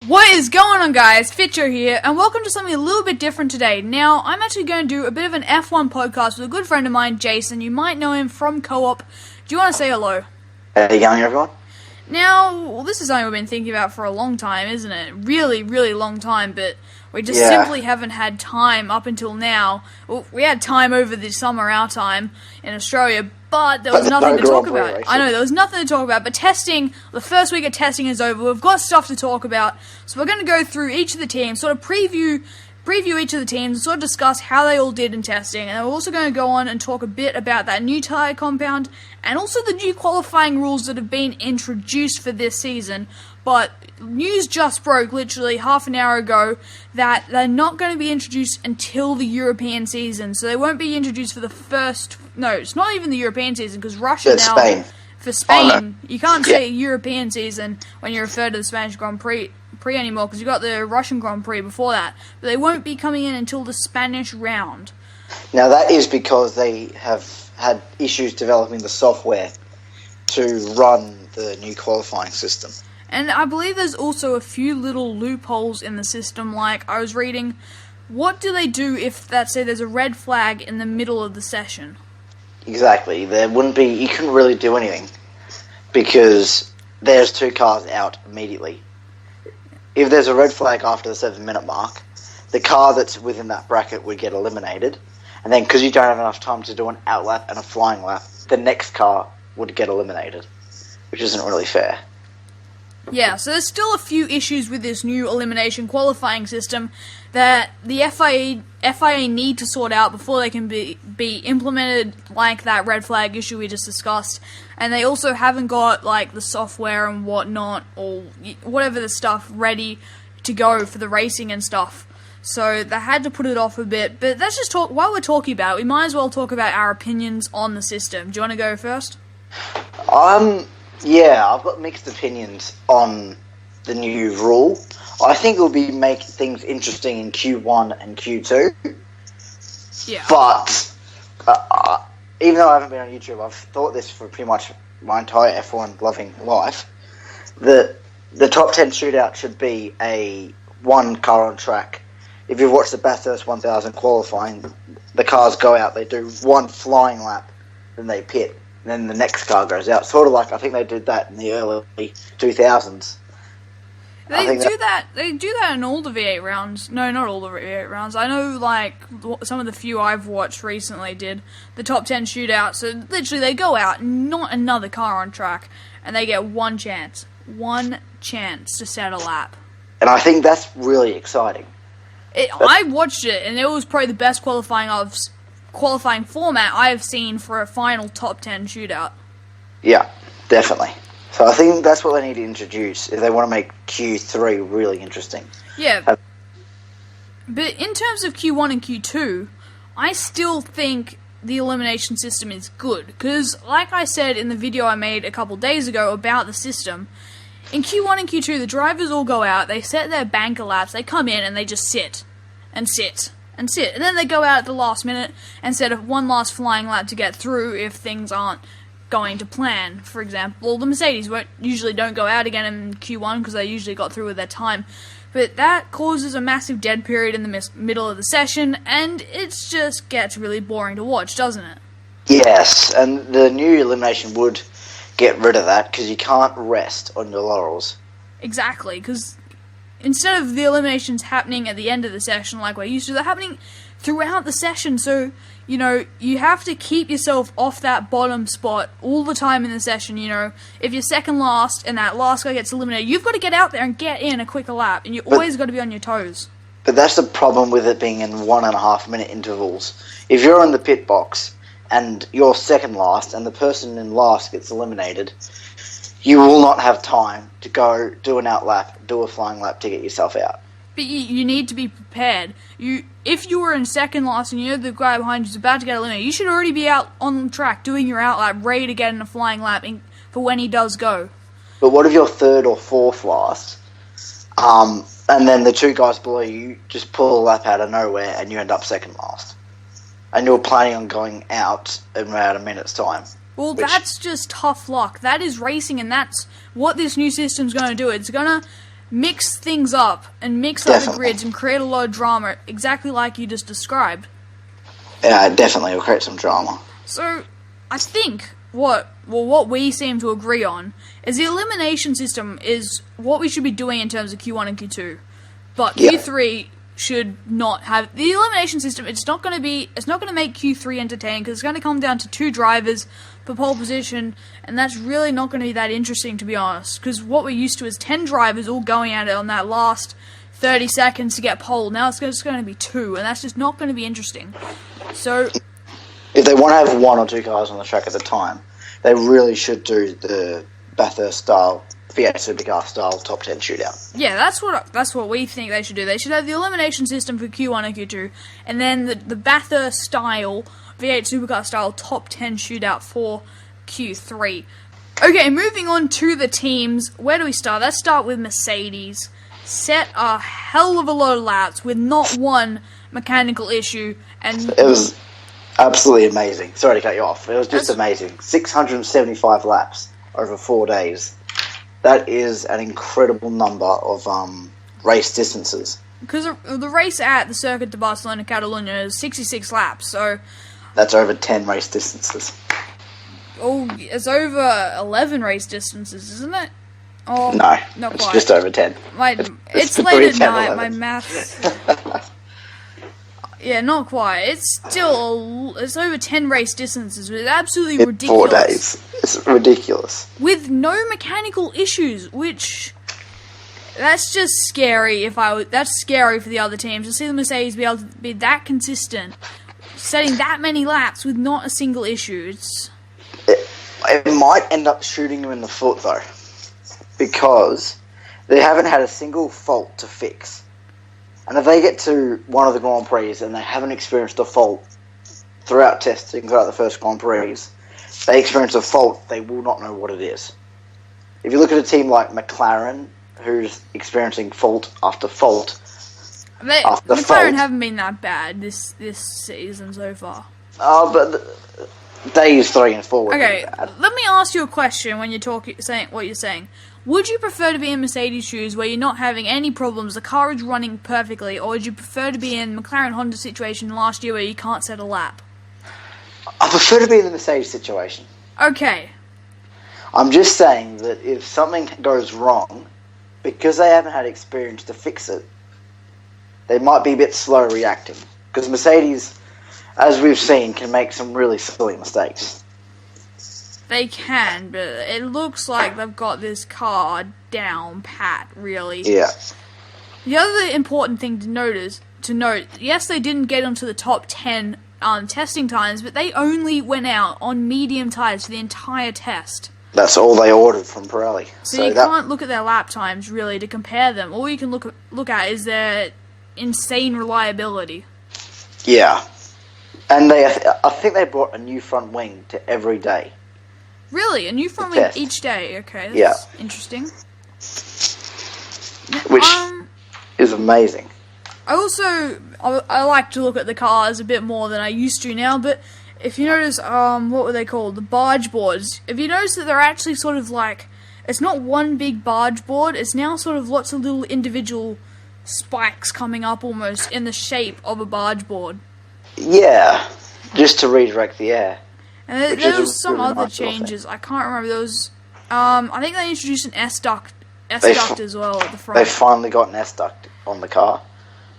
What is going on, guys? Fitcho here, and welcome to something a little bit different today. Now, I'm actually going to do a bit of an F1 podcast with a good friend of mine, Jason. You might know him from Co-op. Do you want to say hello? How you going, everyone? Now, well, this is something we've been thinking about for a long time, isn't it? Really, really long time, but we just simply haven't had time up until now. Well, we had time over the summer, our time, in Australia, but there was nothing to talk about. I know, there was nothing to talk about, but testing, the first week of testing is over. We've got stuff to talk about, so we're going to go through each of the teams, sort of preview each of the teams, and sort of discuss how they all did in testing, and we're also going to go on and talk a bit about that new tyre compound, and also the new qualifying rules that have been introduced for this season. But news just broke literally half an hour ago that they're not going to be introduced until the European season, so they won't be introduced for the first... No, it's not even the European season, because Russia now... Spain. For Spain, you can't say European season when you refer to the Spanish Grand Prix anymore, because you got the Russian Grand Prix before that. But they won't be coming in until the Spanish round. Now that is because they have had issues developing the software to run the new qualifying system. And I believe there's also a few little loopholes in the system, like I was reading, what do they do if, let's say, there's a red flag in the middle of the session? Exactly, there wouldn't be, you couldn't really do anything, because there's two cars out immediately. If there's a red flag after the 7-minute mark, the car that's within that bracket would get eliminated, and then because you don't have enough time to do an out lap and a flying lap, the next car would get eliminated, which isn't really fair. Yeah, so there's still a few issues with this new elimination qualifying system that the FIA need to sort out before they can be implemented, like that red flag issue we just discussed. And they also haven't got like the software and whatnot, or whatever the stuff ready to go for the racing and stuff. So they had to put it off a bit. But let's just talk, while we're talking about it, we might as well talk about our opinions on the system. Do you want to go first? Yeah, I've got mixed opinions on the new rule. I think it will be make things interesting in Q1 and Q2. Yeah. But even though I haven't been on YouTube, I've thought this for pretty much my entire F1 loving life. The top 10 shootout should be a one car on track. If you've watched the Bathurst 1000 qualifying, the cars go out, they do one flying lap, then they pit. And then the next car goes out. Sort of like, I think they did that in the early 2000s. They do that in all the V8 rounds. No, not all the V8 rounds. I know, like, some of the few I've watched recently did the top 10 shootout. So, literally, they go out, not another car on track, and they get one chance to set a lap. And I think that's really exciting. I watched it, and it was probably the best qualifying format I have seen for a final top 10 shootout. Yeah, definitely. So I think that's what they need to introduce if they want to make Q3 really interesting. Yeah. But in terms of Q1 and Q2, I still think the elimination system is good. Because, like I said in the video I made a couple days ago about the system, in Q1 and Q2, the drivers all go out, they set their banker laps, they come in and they just sit. And then they go out at the last minute and set up one last flying lap to get through if things aren't going to plan. For example, the Mercedes usually don't go out again in Q1 because they usually got through with their time. But that causes a massive dead period in the middle of the session, and it just gets really boring to watch, doesn't it? Yes, and the new elimination would get rid of that because you can't rest on your laurels. Exactly, because instead of the eliminations happening at the end of the session like we're used to, they're happening throughout the session. So, you know, you have to keep yourself off that bottom spot all the time in the session. You know, if you're second last and that last guy gets eliminated, you've got to get out there and get in a quicker lap. And you always got to be on your toes. But that's the problem with it being in 1.5 minute intervals. If you're in the pit box and you're second last and the person in last gets eliminated, you will not have time to go do an out lap, do a flying lap to get yourself out. But you need to be prepared. If you were in second last and you know the guy behind you is about to get eliminated, you should already be out on track doing your out lap, ready to get in a flying lap for when he does go. But what if you're third or fourth last, and then the two guys below you just pull a lap out of nowhere and you end up second last? And you're planning on going out in about a minute's time. Well, that's just tough luck. That is racing, and that's what this new system's going to do. It's going to mix things up and mix up the grids and create a lot of drama, exactly like you just described. Yeah, definitely will create some drama. So, I think what we seem to agree on is the elimination system is what we should be doing in terms of Q1 and Q2. But Q3 should not have the elimination system. It's not going to make Q3 entertaining because it's going to come down to 2 drivers for pole position, and that's really not going to be that interesting, to be honest. Because what we're used to is 10 drivers all going at it on that last 30 seconds to get pole. Now it's just going to be 2, and that's just not going to be interesting. So, if they want to have 1 or 2 cars on the track at a time, they really should do the Bathurst style, V8 Supercar style top 10 shootout. Yeah, that's what we think they should do. They should have the elimination system for Q1 and Q2, and then the Bathurst style, V8 Supercar style top 10 shootout for Q3. Okay, moving on to the teams. Where do we start? Let's start with Mercedes. Set a hell of a lot of laps with not one mechanical issue, and it was absolutely amazing. Sorry to cut you off. It was just amazing. 675 laps over 4 days. That is an incredible number of race distances. Because the race at the Circuit De Barcelona Catalunya is 66 laps, so that's over 10 race distances. Oh, it's over 11 race distances, isn't it? Oh, no, not it's quite. Just over 10. It's late at night, my maths. Yeah, not quite. It's over 10 race distances. It's absolutely ridiculous. 4 days. It's ridiculous. With no mechanical issues, which that's just scary. That's scary for the other teams to see the Mercedes be able to be that consistent, setting that many laps with not a single issue. It might end up shooting them in the foot though, because they haven't had a single fault to fix. And if they get to one of the Grand Prix and they haven't experienced a fault throughout testing, throughout the first Grand Prix, they experience a fault, they will not know what it is. If you look at a team like McLaren, who's experiencing fault after fault, McLaren haven't been that bad this season so far. Oh, but days 3 and 4 were bad. Let me ask you a question when you're saying what you're saying. Would you prefer to be in Mercedes' shoes where you're not having any problems, the car is running perfectly, or would you prefer to be in McLaren-Honda situation last year where you can't set a lap? I prefer to be in the Mercedes situation. Okay. I'm just saying that if something goes wrong, because they haven't had experience to fix it, they might be a bit slow reacting. Because Mercedes, as we've seen, can make some really silly mistakes. They can, but it looks like they've got this car down pat, really. Yeah. The other important thing to note, yes, they didn't get onto the top 10 testing times, but they only went out on medium tyres for the entire test. That's all they ordered from Pirelli. So you can't look at their lap times, really, to compare them. All you can look at is their insane reliability. Yeah. And I think they brought a new front wing to every day. Really? A new front wing each day? Okay, that's interesting. Which is amazing. I like to look at the cars a bit more than I used to now, but if you notice, what were they called? The barge boards. If you notice that they're actually sort of like, it's not one big barge board, it's now sort of lots of little individual spikes coming up almost in the shape of a barge board. Yeah, just to redirect the air. And there was some other nice changes. I can't remember. There was, I think they introduced an S-duct as well at the front. They finally got an S-duct on the car.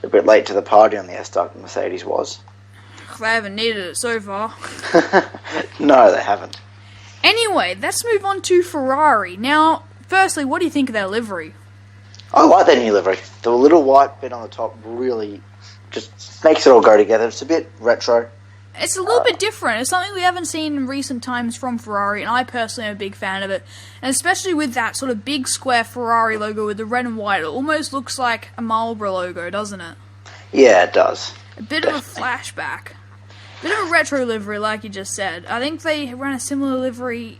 A bit late to the party on the S-duct, Mercedes was. They haven't needed it so far. No, they haven't. Anyway, let's move on to Ferrari. Now, firstly, what do you think of their livery? I like their new livery. The little white bit on the top really just makes it all go together. It's a bit retro. It's a little bit different. It's something we haven't seen in recent times from Ferrari, and I personally am a big fan of it. And especially with that sort of big square Ferrari logo with the red and white, it almost looks like a Marlboro logo, doesn't it? Yeah, it does. A bit of a flashback. A bit of a retro livery, like you just said. I think they ran a similar livery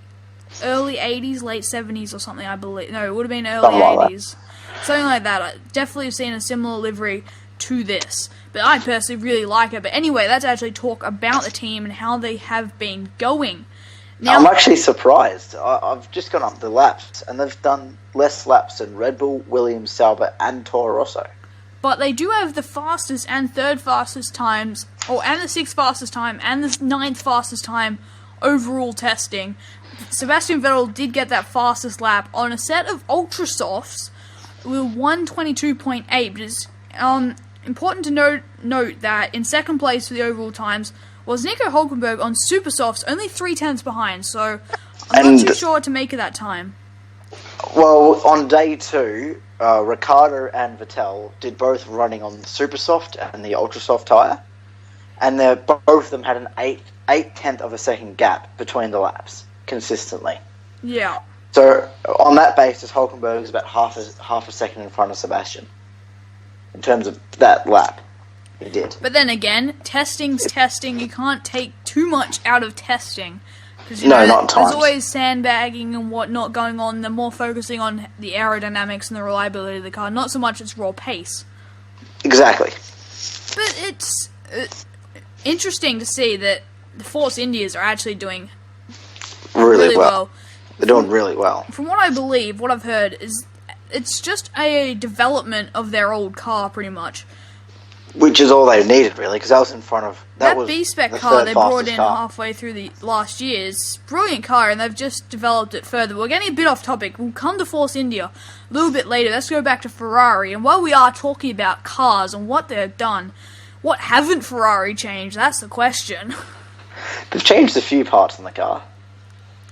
early 80s, late 70s or something, I believe. No, it would have been early 80s. Something like that. I definitely have seen a similar livery to this. But I personally really like it. But anyway, let's actually talk about the team and how they have been going. Now, I'm actually surprised. I've just gone up the laps, and they've done less laps than Red Bull, Williams, Sauber, and Toro Rosso. but they do have the fastest and third fastest times, and the sixth fastest time, and the ninth fastest time overall testing. Sebastian Vettel did get that fastest lap on a set of ultra softs with 1:22.8, but it's important to note that in second place for the overall times was Nico Hülkenberg on super softs, only 0.3 behind, so I'm not too sure what to make of that time. Well, on day 2, Ricciardo and Vettel did both running on the super soft and the ultra soft tyre, and both of them had an 8/10 of a second gap between the laps consistently. Yeah. So on that basis, Hülkenberg is about half a second in front of Sebastian in terms of that lap. He did. But then again, testing's testing. You can't take too much out of testing. Because not times. There's always sandbagging and whatnot going on. They're more focusing on the aerodynamics and the reliability of the car, not so much its raw pace. Exactly. But it's interesting to see that the Force Indias are actually doing really well. They're doing really well. From what I believe, what I've heard is it's just a development of their old car, pretty much. Which is all they needed, really, because that was in front of... That B-Spec car they brought in halfway through the last year is a brilliant car, and they've just developed it further. We're getting a bit off topic. We'll come to Force India a little bit later. Let's go back to Ferrari. And while we are talking about cars and what they've done, what haven't Ferrari changed? That's the question. They've changed a few parts in the car.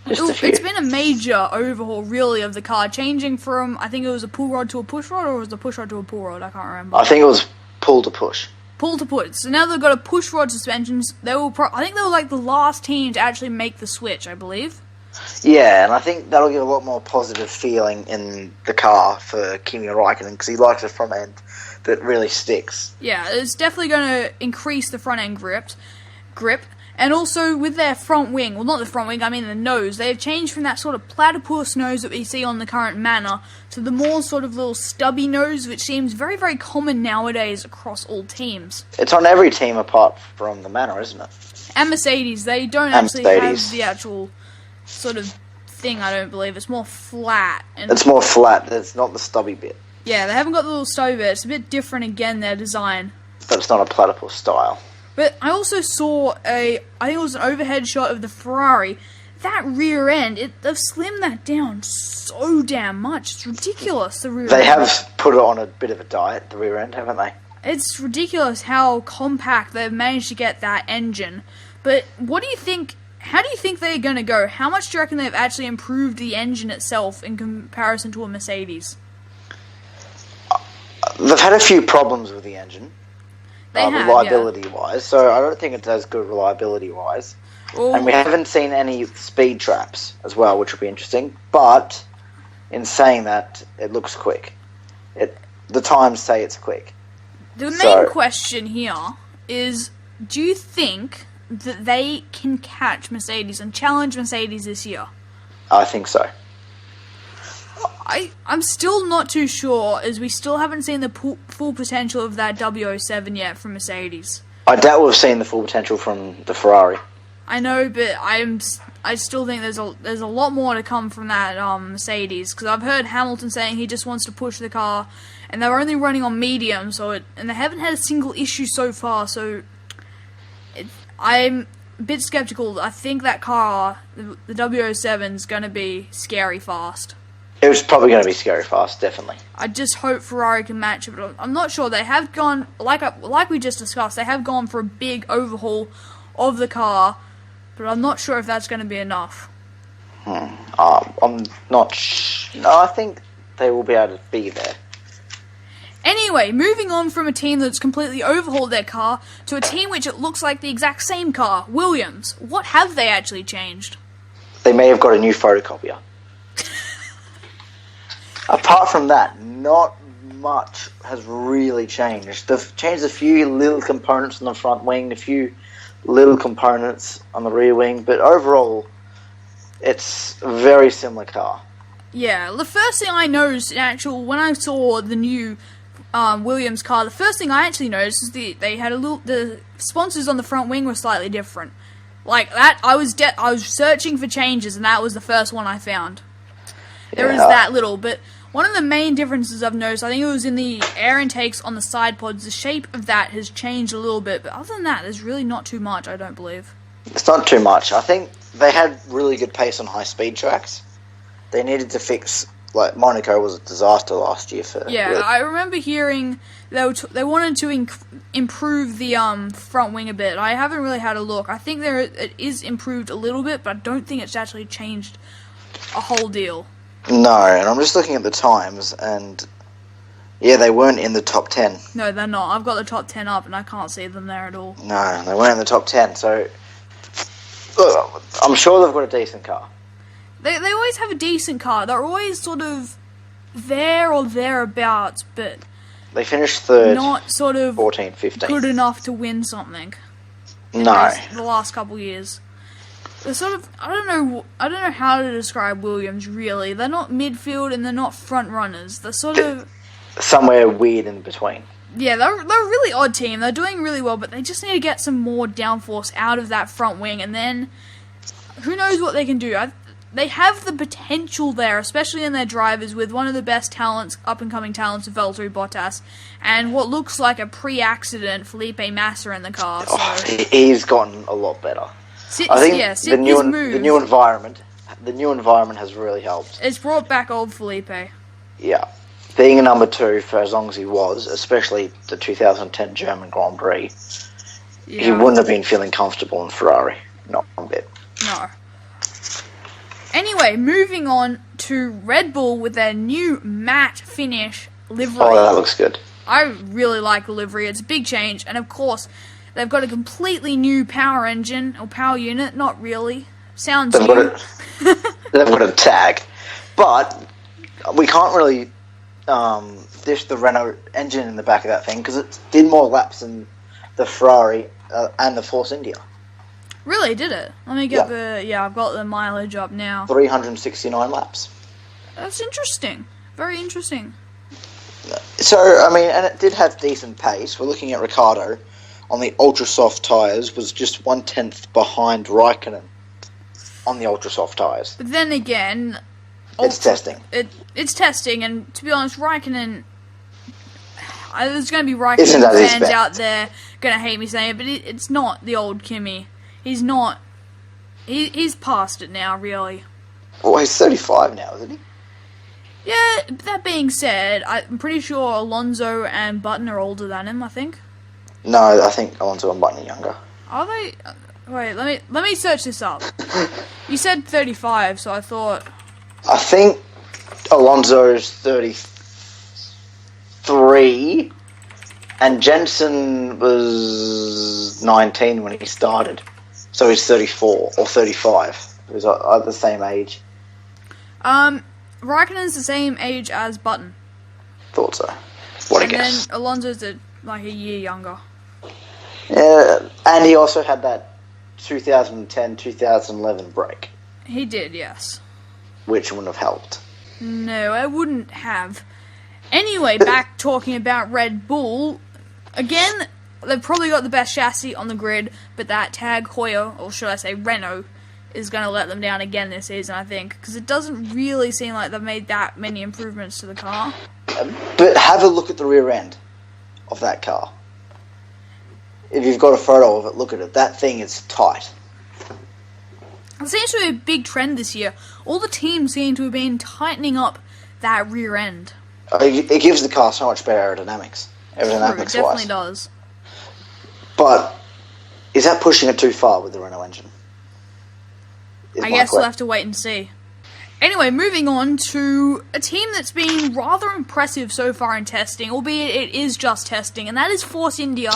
Just a few. It's been a major overhaul, really, of the car, changing from, I think it was a pull rod to a push rod, or was it a push rod to a pull rod? I can't remember. I think it was pull to push. Pull to push. So now they've got a push rod suspensions. I think they were like the last team to actually make the switch, I believe. Yeah, and I think that'll give a lot more positive feeling in the car for Kimi Räikkönen, because he likes a front end that really sticks. Yeah, it's definitely going to increase the front end grip. And also with their front wing, well, not the front wing, I mean the nose, they've changed from that sort of platypus nose that we see on the current Manor to the more sort of little stubby nose, which seems very, very common nowadays across all teams. It's on every team apart from the Manor, isn't it? And Mercedes, they don't actually have the actual sort of thing, I don't believe. It's more flat. It's more flat, it's not the stubby bit. Yeah, they haven't got the little stubby bit. It's a bit different again, their design. But it's not a platypus style. But I also saw I think it was an overhead shot of the Ferrari. That rear end, they've slimmed that down so damn much. It's ridiculous, the rear end. They have put it on a bit of a diet, the rear end, haven't they? It's ridiculous how compact they've managed to get that engine. But what do you think, how do you think they're going to go? How much do you reckon they've actually improved the engine itself in comparison to a Mercedes? They've had a few problems with the engine. Reliability-wise, so I don't think it's as good reliability-wise. Ooh. And we haven't seen any speed traps as well, which will be interesting. But in saying that, it looks quick. The times say it's quick. The main question here is, do you think that they can catch Mercedes and challenge Mercedes this year? I think so. I'm still not too sure, as we still haven't seen the full potential of that W07 yet from Mercedes. I doubt we've seen the full potential from the Ferrari. I know, but I still think there's a lot more to come from that Mercedes, because I've heard Hamilton saying he just wants to push the car, and they're only running on medium, and they haven't had a single issue so far. So I'm a bit skeptical. I think that car, the W07, is going to be scary fast. It was probably going to be scary fast, definitely. I just hope Ferrari can match it, but I'm not sure. They have gone, like we just discussed, they have gone for a big overhaul of the car, but I'm not sure if that's going to be enough. I'm not No, I think they will be able to be there. Anyway, moving on from a team that's completely overhauled their car to a team which it looks like the exact same car, Williams. What have they actually changed? They may have got a new photocopier. Apart from that, not much has really changed. They've changed a few little components on the front wing, a few little components on the rear wing, but overall, it's a very similar car. Yeah, the first thing I noticed, when I saw the new Williams car, the first thing I actually noticed is they had the sponsors on the front wing were slightly different. Like that, I was searching for changes, and that was the first one I found. There is that little, but one of the main differences I've noticed, I think it was in the air intakes on the side pods. The shape of that has changed a little bit, but other than that, there's really not too much. I don't believe. It's not too much. I think they had really good pace on high speed tracks. They needed to fix. Like Monaco was a disaster last year for. Yeah, I remember hearing they wanted to improve the front wing a bit. I haven't really had a look. I think it is improved a little bit, but I don't think it's actually changed a whole deal. No, and I'm just looking at the times, and yeah, they weren't in the top 10. No, they're not. I've got the top 10 up, and I can't see them there at all. No, they weren't in the top 10. So look, I'm sure they've got a decent car. They always have a decent car. They're always sort of there or thereabouts, but they finished third, not sort of 14, 15. Good enough to win something. No, the last couple years, they're sort of I don't know how to describe Williams. Really, they're not midfield and they're not front runners. They're sort of somewhere weird in between. Yeah, they're a really odd team. They're doing really well, but they just need to get some more downforce out of that front wing, and then who knows what they can do. They have the potential there, especially in their drivers, with one of the best talents, up-and-coming talents, Valtteri Bottas, and what looks like a pre-accident Felipe Massa in the car. So. He's gotten a lot better. I think the new environment has really helped. It's brought back old Felipe. Yeah. Being a number 2 for as long as he was, especially the 2010 German Grand Prix, he wouldn't have been feeling comfortable in Ferrari. Not one bit. No. Anyway, moving on to Red Bull with their new matte finish livery. Oh, that looks good. I really like the livery. It's a big change. And of course, they've got a completely new power engine, or power unit. Not really. Sounds new. They've got a tag. But we can't really dish the Renault engine in the back of that thing, because it did more laps than the Ferrari and the Force India. Really, did it? Let me get I've got the mileage up now. 369 laps. That's interesting. Very interesting. So, I mean, and it did have decent pace. We're looking at Ricciardo on the ultra-soft tyres, was just 1/10 behind Raikkonen on the ultra-soft tyres. But then again... It's testing. It's testing, and to be honest, Raikkonen... There's going to be Raikkonen fans out there going to hate me saying it, but it's not the old Kimi. He's not... He's past it now, really. Well, he's 35 now, isn't he? Yeah, that being said, I'm pretty sure Alonso and Button are older than him, I think. No, I think Alonso and Button are younger. Are they? Wait, let me search this up. You said 35, so I thought... I think Alonso's 33, and Jenson was 19 when he started. So he's 34 or 35. He was at the same age. Raikkonen's the same age as Button. Thought so. What a guess. And then Alonso's like a year younger. Yeah, and he also had that 2010-2011 break. He did, yes. Which wouldn't have helped. No, I wouldn't have. Anyway, back talking about Red Bull. Again, they've probably got the best chassis on the grid, but that Tag Heuer, or should I say Renault, is going to let them down again this season, I think, because it doesn't really seem like they've made that many improvements to the car. But have a look at the rear end of that car. If you've got a photo of it, look at it. That thing is tight. It seems to be a big trend this year. All the teams seem to have been tightening up that rear end. It gives the car so much better aerodynamics. It definitely does. But is that pushing it too far with the Renault engine? I guess we'll have to wait and see. Anyway, moving on to a team that's been rather impressive so far in testing, albeit it is just testing, and that is Force India,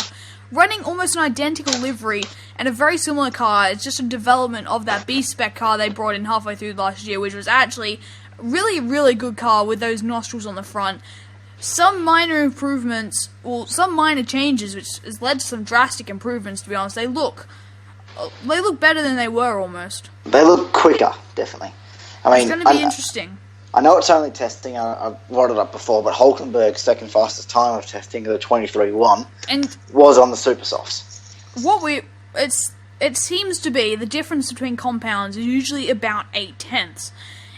running almost an identical livery and a very similar car. It's just a development of that B-spec car they brought in halfway through last year, which was actually a really, really good car with those nostrils on the front. Some minor improvements, or some minor changes, which has led to some drastic improvements, to be honest. They look better than they were, almost. They look quicker, definitely. I mean, it's going to be interesting. I know it's only testing, I brought it up before, but Hulkenberg's second fastest time of testing, the 23.1, and was on the super softs. it seems to be the difference between compounds is usually about 8/10.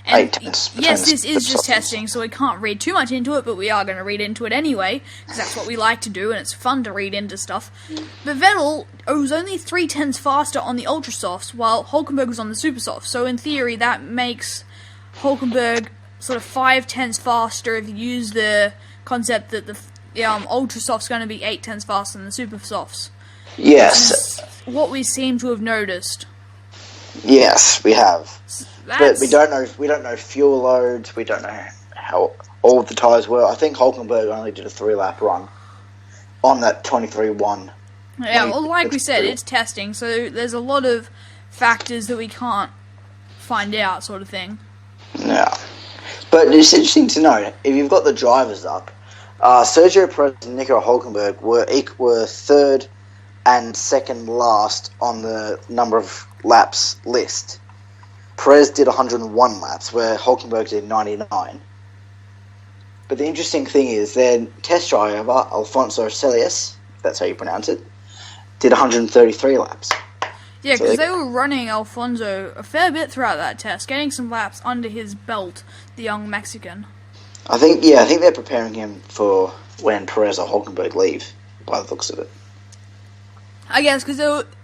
And 8/10. yes, this is just testing, so we can't read too much into it, but we are going to read into it anyway, because that's what we like to do, and it's fun to read into stuff. But Vettel was only 3/10 faster on the ultra softs, while Hülkenberg was on the super softs. So in theory, that makes Hülkenberg sort of 5/10 faster if you use the concept that the ultra soft's going to be 8/10 faster than the super softs. Yes. What we seem to have noticed. Yes, we have. But we don't know fuel loads. We don't know how all of the tyres were. I think Hülkenberg only did a 3-lap run on that 23-1. Yeah, well, like we said, it's testing, so there's a lot of factors that we can't find out, sort of thing. Yeah, but it's interesting to know if you've got the drivers up. Sergio Perez and Nico Hülkenberg were third and second last on the number of laps list. Perez did 101 laps, where Hülkenberg did 99. But the interesting thing is, their test driver, Alfonso Celias, if that's how you pronounce it, did 133 laps. Yeah, because they were running Alfonso a fair bit throughout that test, getting some laps under his belt, the young Mexican. I think they're preparing him for when Perez or Hülkenberg leave, by the looks of it. I guess, because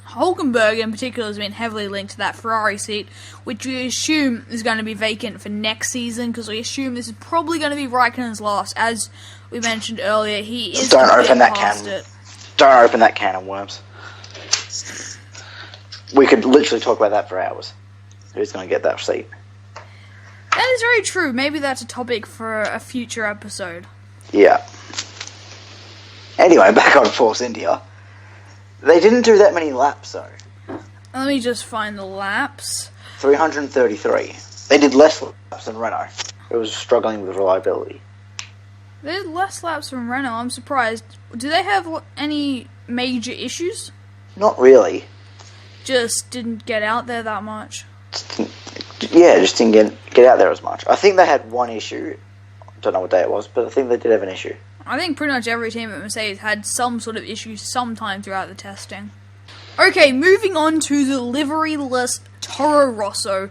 Hülkenberg in particular has been heavily linked to that Ferrari seat, which we assume is going to be vacant for next season, because we assume this is probably going to be Raikkonen's last. As we mentioned earlier, he is Don't open that can of worms. We could literally talk about that for hours. Who's going to get that seat? That is very true. Maybe that's a topic for a future episode. Yeah. Anyway, back on Force India. They didn't do that many laps, though. Let me just find the laps. 333. They did less laps than Renault. It was struggling with reliability. They did less laps than Renault. I'm surprised. Do they have any major issues? Not really. Just didn't get out there that much. Just didn't get out there as much. I think they had one issue. Don't know what day it was, but I think they did have an issue. I think pretty much every team at Mercedes had some sort of issue sometime throughout the testing. Okay, moving on to the liveryless Toro Rosso.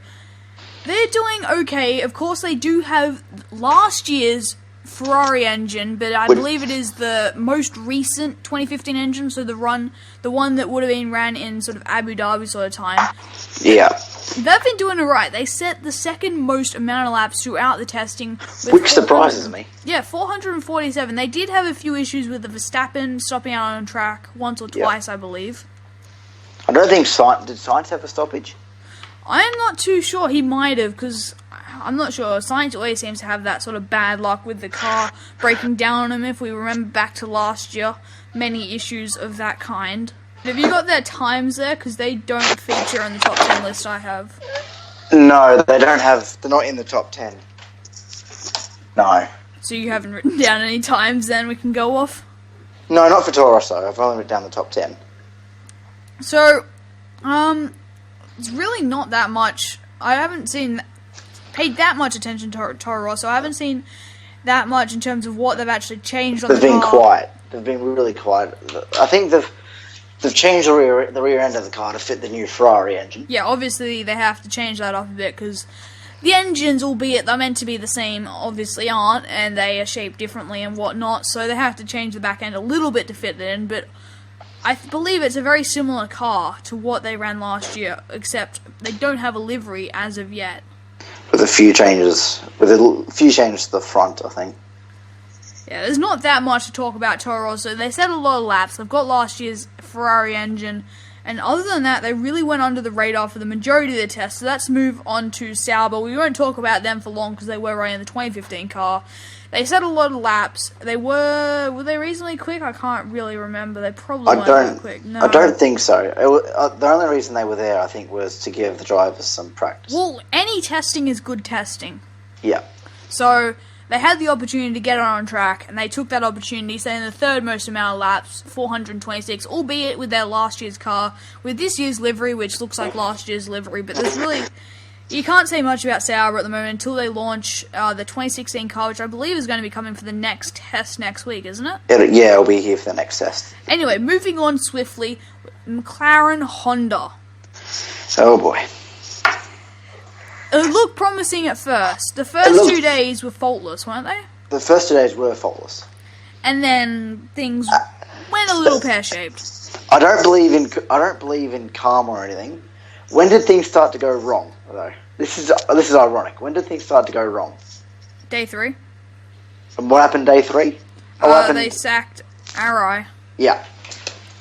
They're doing okay. Of course, they do have last year's Ferrari engine, but I believe it is the most recent 2015 engine, so the one that would have been ran in sort of Abu Dhabi sort of time. Yeah. They've been doing alright. They set the second most amount of laps throughout the testing. Which surprises me. Yeah, 447. They did have a few issues with the Verstappen stopping out on track once or twice, I believe. I don't think did Sainz have a stoppage? I'm not too sure. He might have, because I'm not sure. Sainz always seems to have that sort of bad luck with the car breaking down on him. If we remember back to last year, many issues of that kind. Have you got their times there? Because they don't feature on the top 10 list I have. No, they don't have. They're not in the top 10. No. So you haven't written down any times then we can go off? No, not for Toro Rosso. I've only written down the top 10. So, it's really not that much. I haven't paid that much attention to Toro Rosso. I haven't seen that much in terms of what they've actually changed on the car. They've been quiet. They've been really quiet. I think they've changed the rear end of the car to fit the new Ferrari engine. Yeah, obviously they have to change that up a bit, because the engines, albeit they're meant to be the same, obviously aren't, and they are shaped differently and whatnot, so they have to change the back end a little bit to fit it in, but I to it's a very similar car to what they ran last year, except they don't have a livery as of yet. With a few changes to the front, I think. Yeah, there's not that much to talk about Toro Rosso. They set a lot of laps. They've got last year's Ferrari engine. And other than that, they really went under the radar for the majority of the tests. So let's move on to Sauber. We won't talk about them for long because they were running the 2015 car. They set a lot of laps. Were they reasonably quick? I can't really remember. They probably weren't that quick. No. I don't think so. The only reason they were there, I think, was to give the drivers some practice. Well, any testing is good testing. Yeah. So they had the opportunity to get on track, and they took that opportunity, saying the third most amount of laps, 426, albeit with their last year's car, with this year's livery, which looks like last year's livery, but there's really, you can't say much about Sauber at the moment until they launch the 2016 car, which I believe is going to be coming for the next test next week, isn't it? It'll be here for the next test. Anyway, moving on swiftly, McLaren Honda. Oh boy. It looked promising at first. The first 2 days were faultless, weren't they? The first 2 days were faultless. And then things went a little pear-shaped. I don't believe in karma or anything. When did things start to go wrong, though? This is ironic. When did things start to go wrong? Day 3. And what happened day 3? They sacked Arai. Yeah.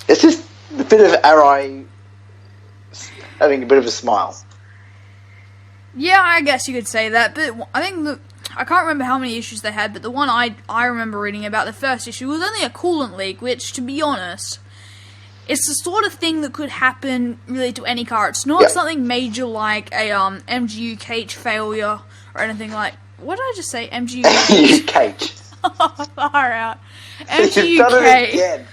It's just a bit of Arai having a bit of a smile. Yeah, I guess you could say that, but I think I can't remember how many issues they had, but the one I remember reading about, the first issue, was only a coolant leak, which, to be honest, it's the sort of thing that could happen really to any car. It's not something major like a MGU cage failure or anything like... What did I just say? MGU cage. Far out. You've done it again.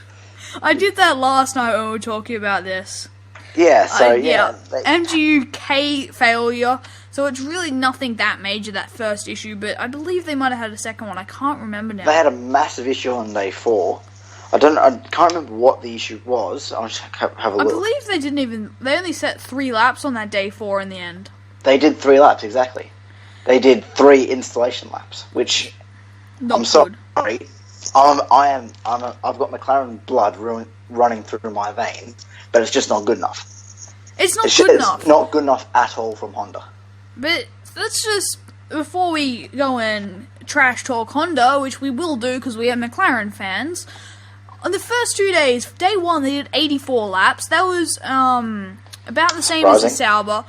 I did that last night when we were talking about this. Yeah, so MGU-K failure. So it's really nothing that major, that first issue, but I believe they might have had a second one. I can't remember now. They had a massive issue on day 4. I can't remember what the issue was. I'll just have a look. I believe they only set 3 laps on that day 4 in the end. They did 3 laps, exactly. They did 3 installation laps, which I'm sorry. I've got McLaren blood running through my vein, but it's just not good enough. It's not good enough at all from Honda. But let's just, before we go and trash talk Honda, which we will do because we are McLaren fans, on the first 2 days, day 1 they did 84 laps. That was about the same as the Sauber.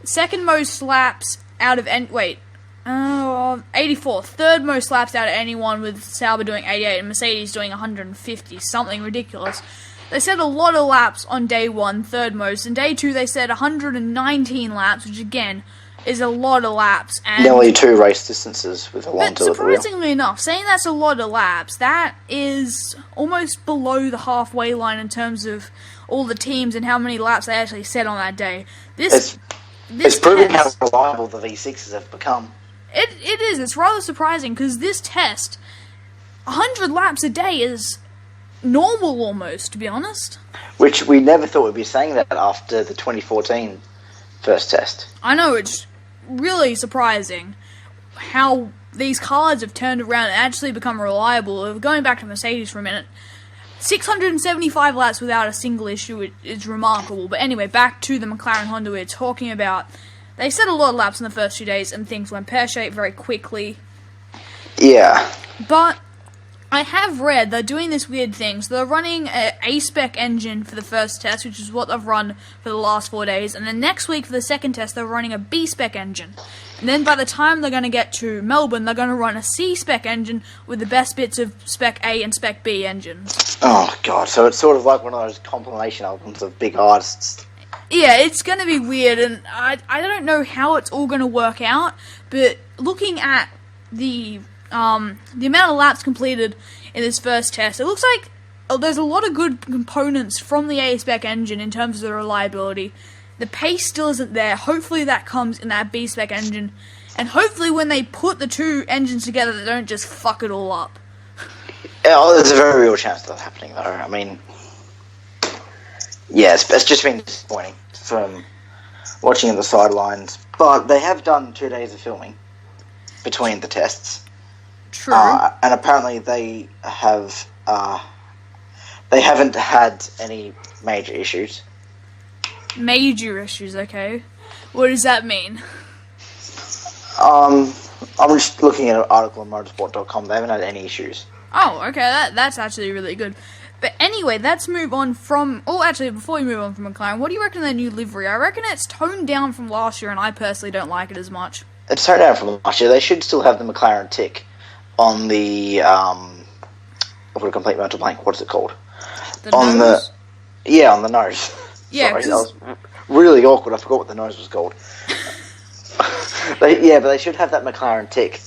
Second most laps out of 84. Third most laps out of anyone, with Sauber doing 88 and Mercedes doing 150, something ridiculous. They set a lot of laps on day 1, third most. And day 2 they set 119 laps, which again is a lot of laps. And nearly 2 race distances with Alonso. But surprisingly enough, saying that's a lot of laps, that is almost below the halfway line in terms of all the teams and how many laps they actually set on that day. It's proving how reliable the V6s have become. It is. It's rather surprising because this test, 100 laps a day is normal almost, to be honest. Which we never thought we'd be saying that after the 2014 first test. I know, it's really surprising how these cars have turned around and actually become reliable. Going back to Mercedes for a minute, 675 laps without a single issue is remarkable. But anyway, back to the McLaren Honda we're talking about. They set a lot of laps in the first 2 days and things went pear-shaped very quickly. Yeah. But I have read they're doing this weird thing. So they're running an A-spec engine for the first test, which is what they've run for the last 4 days. And then next week for the second test, they're running a B-spec engine. And then by the time they're going to get to Melbourne, they're going to run a C-spec engine with the best bits of Spec A and Spec B engines. Oh, God. So it's sort of like one of those compilation albums of big artists. Yeah, it's going to be weird, and I don't know how it's all going to work out, but looking at the amount of laps completed in this first test, it looks like there's a lot of good components from the A-spec engine in terms of the reliability. The pace still isn't there. Hopefully that comes in that B-spec engine, and hopefully when they put the 2 engines together, they don't just fuck it all up. Yeah, there's a very real chance of that happening, though. I mean, yeah, it's just been disappointing from watching in the sidelines. But they have done 2 days of filming between the tests. True. And apparently they haven't had any major issues. Major issues, okay. What does that mean? I'm just looking at an article on motorsport.com. They haven't had any issues. Oh, okay, that's actually really good. But anyway, let's move on from... Oh, actually, before we move on from McLaren, what do you reckon of their new livery? I reckon it's toned down from last year, and I personally don't like it as much. It's toned down from last year. They should still have the McLaren tick on the... I've got a complete mental blank. What is it called? The nose? On the nose. Yeah, sorry, that was really awkward. I forgot what the nose was called. But they should have that McLaren tick,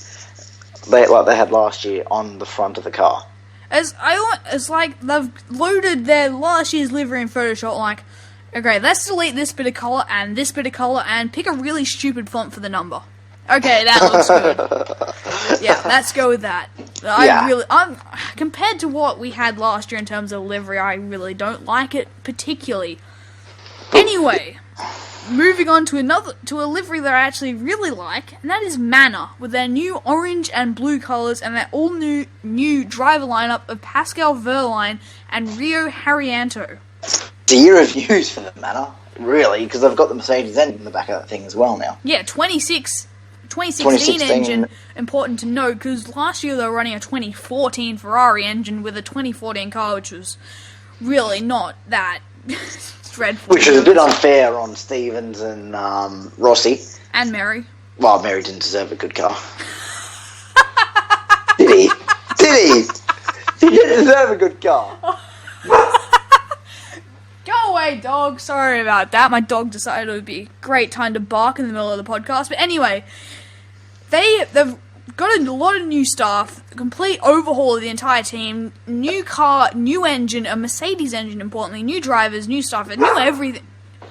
like they had last year, on the front of the car. It's like they've loaded their last year's livery in Photoshop, like, okay, let's delete this bit of colour and this bit of colour and pick a really stupid font for the number. Okay, that looks good. Yeah, let's go with that. Compared to what we had last year in terms of livery, I really don't like it particularly. Anyway, moving on to a livery that I actually really like, and that is Manor, with their new orange and blue colours and their all-new driver lineup of Pascal Wehrlein and Rio Haryanto. The year of news for the Manor, really, because they've got the Mercedes engine in the back of that thing as well now. Yeah, 2016 engine, important to note, because last year they were running a 2014 Ferrari engine with a 2014 car, which was really not that dreadful. Which is a bit unfair on Stevens and Rossi. And Mary. Well, Mary didn't deserve a good car. Did he? Did he? He didn't deserve a good car. Go away, dog. Sorry about that. My dog decided it would be a great time to bark in the middle of the podcast. But anyway, they've got a lot of new staff, a complete overhaul of the entire team, new car, new engine, a Mercedes engine, importantly, new drivers, new staff, new everything.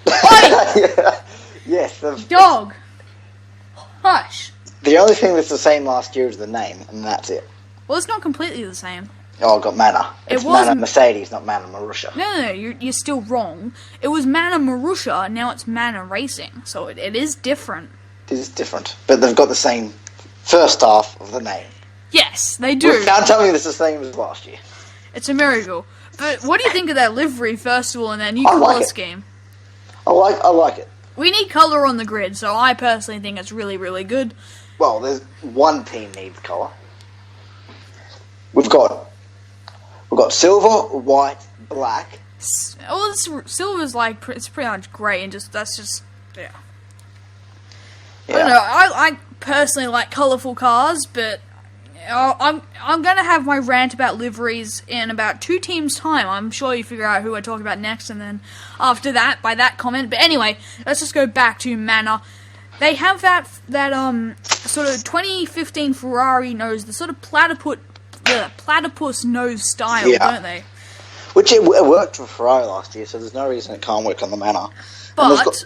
Yeah. Yes. Dog. Hush. The only thing that's the same last year is the name, and that's it. Well, it's not completely the same. Oh, I got Manor. It's Manor Mercedes, not Manor Marussia. No, you're still wrong. It was Manor Marussia, now it's Manor Racing, so it is different. It is different, but they've got the same first half of the name. Yes, they do. You can't tell me it's the same as last year. It's a miracle. But what do you think of their livery, first of all, and their new colour scheme? I like it. We need colour on the grid, so I personally think it's really, really good. Well, there's one team needs colour. We've got silver, white, black. Well, silver's like, it's pretty much grey, and that's just, yeah. I don't know, I personally like colourful cars, but I'm going to have my rant about liveries in about 2 teams' time. I'm sure you figure out who I talk about next, and then after that, by that comment. But anyway, let's just go back to Manor. They have that sort of 2015 Ferrari nose, the sort of platypus nose style, don't they? Which it worked for Ferrari last year, so there's no reason it can't work on the Manor. But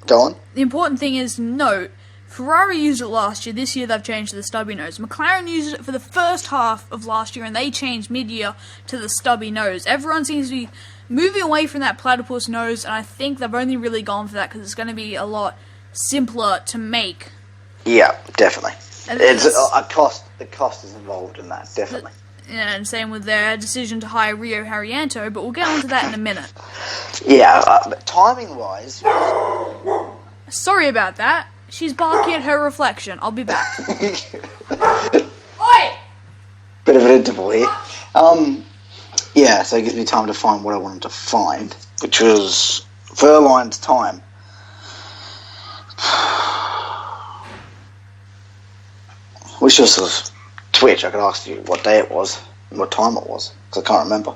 go on. The important thing is to note, Ferrari used it last year. This year they've changed to the stubby nose. McLaren used it for the first half of last year, and they changed mid-year to the stubby nose. Everyone seems to be moving away from that platypus nose, and I think they've only really gone for that because it's going to be a lot simpler to make. Yeah, definitely. It's a cost. The cost is involved in that, definitely. And same with their decision to hire Rio Haryanto, but we'll get onto that in a minute. Yeah, but timing-wise... Sorry about that. She's barking at her reflection. I'll be back. Oi! Bit of an interval here. Yeah, so it gives me time to find what I wanted to find, which was Wehrlein's time. Wish this was Twitch. I could ask you what day it was and what time it was, because I can't remember.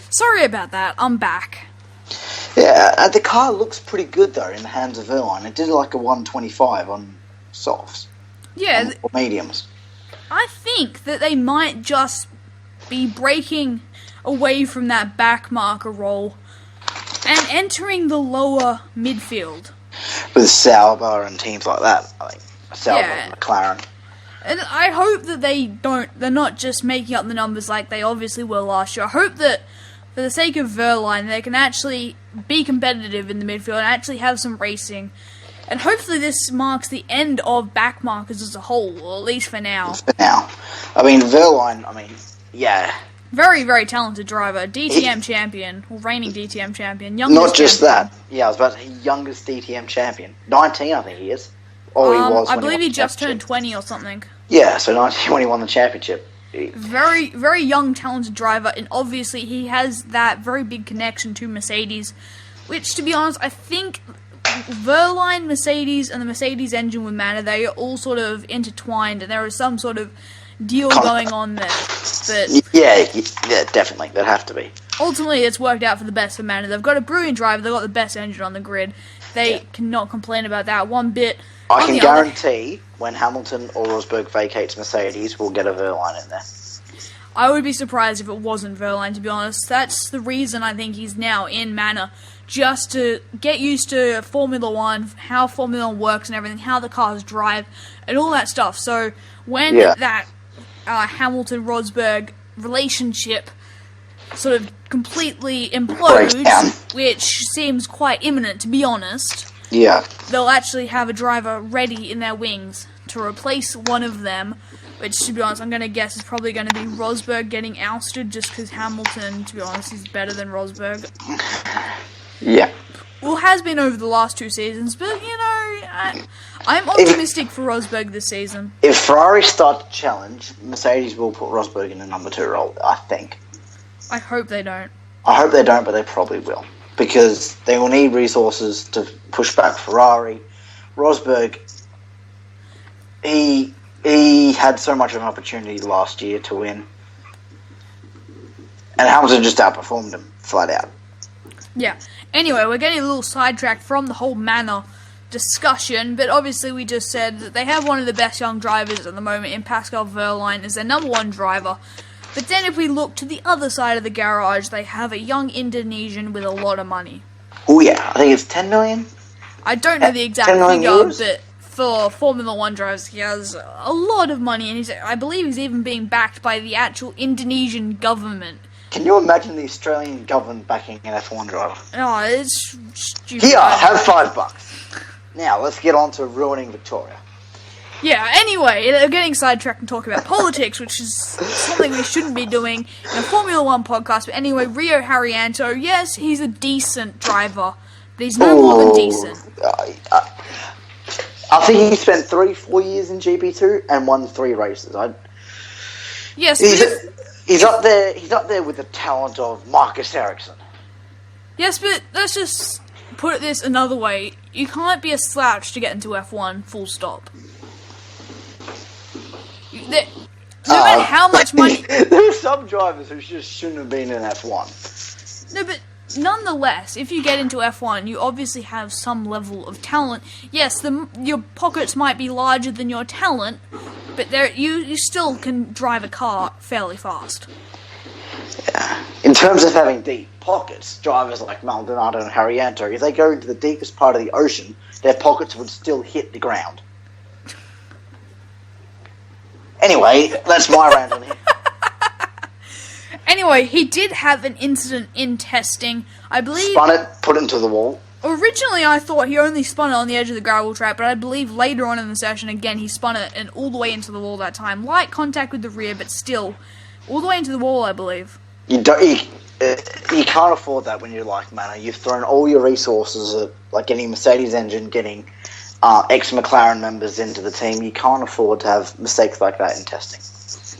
Sorry about that. I'm back. Yeah, the car looks pretty good though in the hands of Wehrlein. It did like a 125 on softs. Yeah, or mediums. I think that they might just be breaking away from that backmarker role and entering the lower midfield. With Sauber and teams like that, I think. Sauber and McLaren. And I hope that they're not just making up the numbers like they obviously were last year. I hope that, for the sake of Wehrlein, they can actually be competitive in the midfield and actually have some racing. And hopefully this marks the end of backmarkers as a whole, or at least for now. For now. I mean, Wehrlein, yeah. Very, very talented driver. DTM champion, or reigning DTM champion. Not just that. Yeah, I was about to say youngest DTM champion. 19, I think he is. Or he was. I believe he just turned 20 or something. Yeah, so 19 when he won the championship. Very, very young, talented driver, and obviously he has that very big connection to Mercedes, which, to be honest, I think Wehrlein, Mercedes, and the Mercedes engine with Manor, they are all sort of intertwined, and there is some sort of deal going on there. But yeah, definitely. There'd have to be. Ultimately, it's worked out for the best for Manor. They've got a brilliant driver, they've got the best engine on the grid. They cannot complain about that one bit. I can guarantee when Hamilton or Rosberg vacates Mercedes, we'll get a Wehrlein in there. I would be surprised if it wasn't Wehrlein, to be honest. That's the reason I think he's now in Manor, just to get used to Formula 1, how Formula 1 works and everything, how the cars drive, and all that stuff. So when that Hamilton-Rosberg relationship sort of completely implodes, which seems quite imminent, to be honest, they'll actually have a driver ready in their wings to replace one of them, which, to be honest, I'm going to guess is probably going to be Rosberg getting ousted just because Hamilton, to be honest, is better than Rosberg. Yeah. Well, has been over the last 2 seasons, but, I'm optimistic for Rosberg this season. If Ferrari start to challenge, Mercedes will put Rosberg in the number 2 role, I think. I hope they don't. I hope they don't, but they probably will. Because they will need resources to push back Ferrari. Rosberg, he had so much of an opportunity last year to win. And Hamilton just outperformed him, flat out. Yeah. Anyway, we're getting a little sidetracked from the whole Manor discussion, but obviously we just said that they have one of the best young drivers at the moment in Pascal Wehrlein as their number 1 driver. But then if we look to the other side of the garage, they have a young Indonesian with a lot of money. Oh yeah, I think it's 10 million? I don't know the exact figure, but for Formula 1 drivers, he has a lot of money, and I believe he's even being backed by the actual Indonesian government. Can you imagine the Australian government backing an F1 driver? Oh, it's stupid. Here, have $5. Now, let's get on to ruining Victoria. Yeah, anyway, they're getting sidetracked and talking about politics, which is something we shouldn't be doing in a Formula 1 podcast. But anyway, Rio Haryanto, yes, he's a decent driver, but he's no more than decent. I think he spent 3-4 years in GP2 and won 3 races. Yes, he's up there. He's up there with the talent of Marcus Ericsson. Yes, but let's just put this another way. You can't be a slouch to get into F1, full stop. No matter how much money... There are some drivers who just shouldn't have been in F1. No, but nonetheless, if you get into F1, you obviously have some level of talent. Yes, your pockets might be larger than your talent, but you still can drive a car fairly fast. Yeah. In terms of having deep pockets, drivers like Maldonado and Haryanto, if they go into the deepest part of the ocean, their pockets would still hit the ground. Anyway, that's my rant on here. Anyway, he did have an incident in testing. I believe... Spun it, put it into the wall. Originally, I thought he only spun it on the edge of the gravel trap, but I believe later on in the session, again, he spun it and all the way into the wall that time. Light contact with the rear, but still, all the way into the wall, I believe. You can't afford that when you're like Manor. You've thrown all your resources at like getting a Mercedes engine, getting ex-McLaren members into the team. You can't afford to have mistakes like that in testing.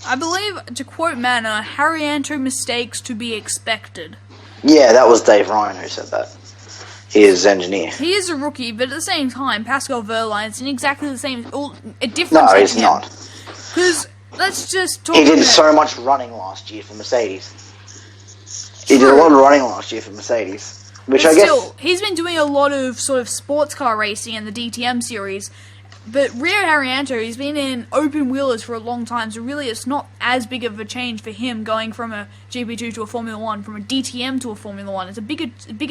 I believe, to quote Manor, Haryanto mistakes to be expected. Yeah, that was Dave Ryan who said that. He is engineer. He is a rookie, but at the same time, Pascal Wehrlein's in exactly the same... a different... No, he's not. Because, let's just talk He did so much running last year for Mercedes. He did a lot of running last year for Mercedes. Which I guess... he's been doing a lot of sort of sports car racing in the DTM series. But Rio Haryanto, he's been in open wheelers for a long time, so really it's not as big of a change for him going from a GP2 to a Formula 1, from a DTM to a Formula 1. It's a bigger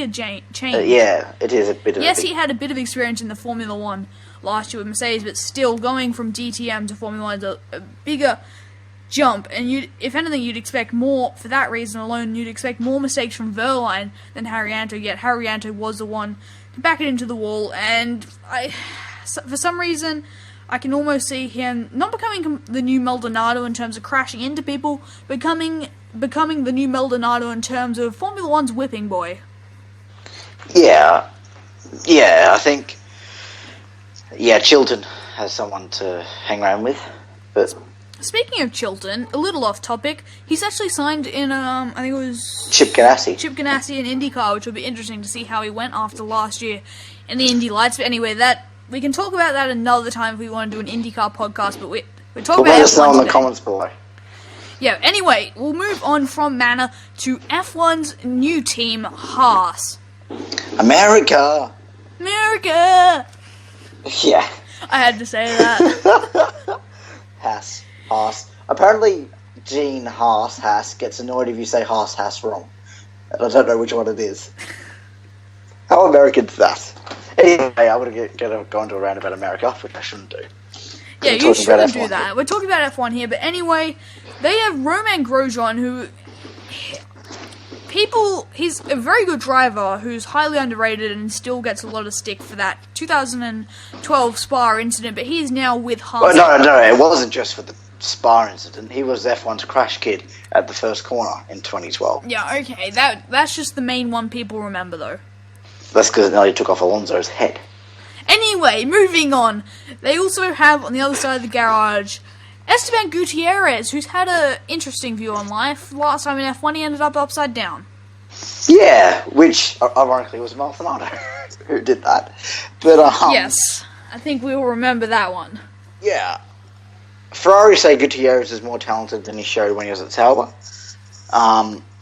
change. Yeah, it is a bit of Yes, he had a bit of experience in the Formula 1 last year with Mercedes, but still going from DTM to Formula 1 is a bigger jump. And if anything, you'd expect more, for that reason alone, you'd expect more mistakes from Wehrlein than Haryanto, yet Haryanto was the one to back it into the wall, and for some reason, I can almost see him not becoming the new Maldonado in terms of crashing into people, becoming the new Maldonado in terms of Formula 1's whipping boy. Yeah, I think... Yeah, Chilton has someone to hang around with, but... Speaking of Chilton, a little off topic, he's actually signed in, I think it was... Chip Ganassi in IndyCar, which will be interesting to see how he went after last year in the Indy Lights. But anyway, we can talk about that another time if we want to do an IndyCar podcast, but we're talking about F1 let us know in the today. comments below. Yeah, anyway, we'll move on from Manor to F1's new team, Haas. America! Yeah. I had to say that. Haas. Apparently, Gene Haas gets annoyed if you say Haas wrong. I don't know which one it is. How American is that? Anyway, I would have gone to a round about America, which I shouldn't do. Yeah, you shouldn't do that. We're talking about F1 here, but anyway, they have Romain Grosjean, who... He's a very good driver who's highly underrated and still gets a lot of stick for that 2012 Spa incident, but he's now with Haas. Oh, no, it wasn't just for the Spa incident. He was F1's crash kid at the first corner in 2012. Yeah, okay, that's just the main one people remember, though. That's because it nearly took off Alonso's head. Anyway, moving on. They also have, on the other side of the garage, Esteban Gutierrez, who's had an interesting view on life. Last time in F1, he ended up upside down. Yeah, which, ironically, was Maldonado who did that. But, yes, I think we will remember that one. Yeah. Ferrari say Gutierrez is more talented than he showed when he was at Sauber.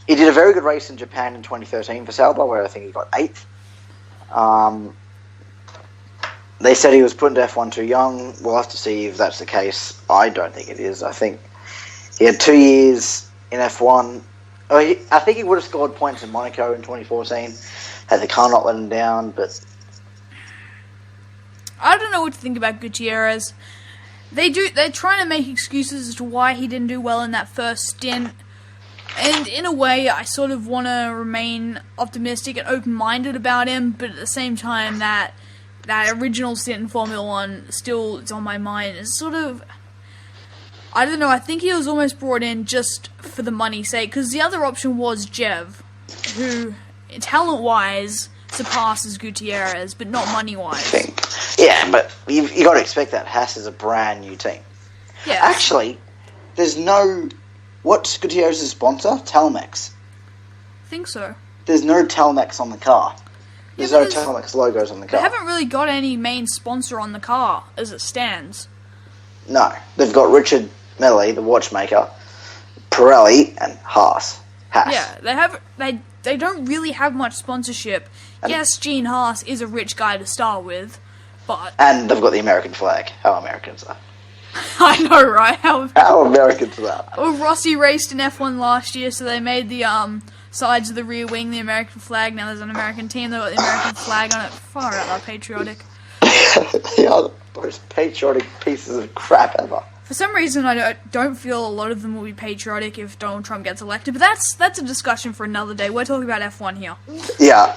He did a very good race in Japan in 2013 for Sauber, where I think he got 8th. They said he was put into F1 too young. We'll have to see if that's the case. I don't think it is. I think he had 2 years in F1. I think he would have scored points in Monaco in 2014 had the car not let him down, but... I don't know what to think about Gutierrez. They're trying to make excuses as to why he didn't do well in that first stint. And in a way, I sort of want to remain optimistic and open-minded about him, but at the same time, that original stint in Formula 1 still is on my mind. It's sort of... I don't know, I think he was almost brought in just for the money's sake, because the other option was Jev, who, talent-wise, surpasses Gutierrez, but not money-wise. Yeah, but you got to expect that. Haas is a brand new team. Yeah. Actually, there's no... What's Gutierrez's sponsor? Telmex. I think so. There's no Telmex on the car. There's no Telmex logos on the car. They haven't really got any main sponsor on the car, as it stands. No. They've got Richard Mille, the watchmaker, Pirelli, and Haas. Yeah, they don't really have much sponsorship. And yes, Gene Haas is a rich guy to start with, but... And they've got the American flag. How Americans are. I know, right? How Americans are that? Well, Rossi raced in F1 last year, so they made the sides of the rear wing the American flag. Now there's an American team, they've got the American flag on it. Far out, they're patriotic. They are the most patriotic pieces of crap ever. For some reason, I don't feel a lot of them will be patriotic if Donald Trump gets elected, but that's a discussion for another day. We're talking about F1 here. Yeah,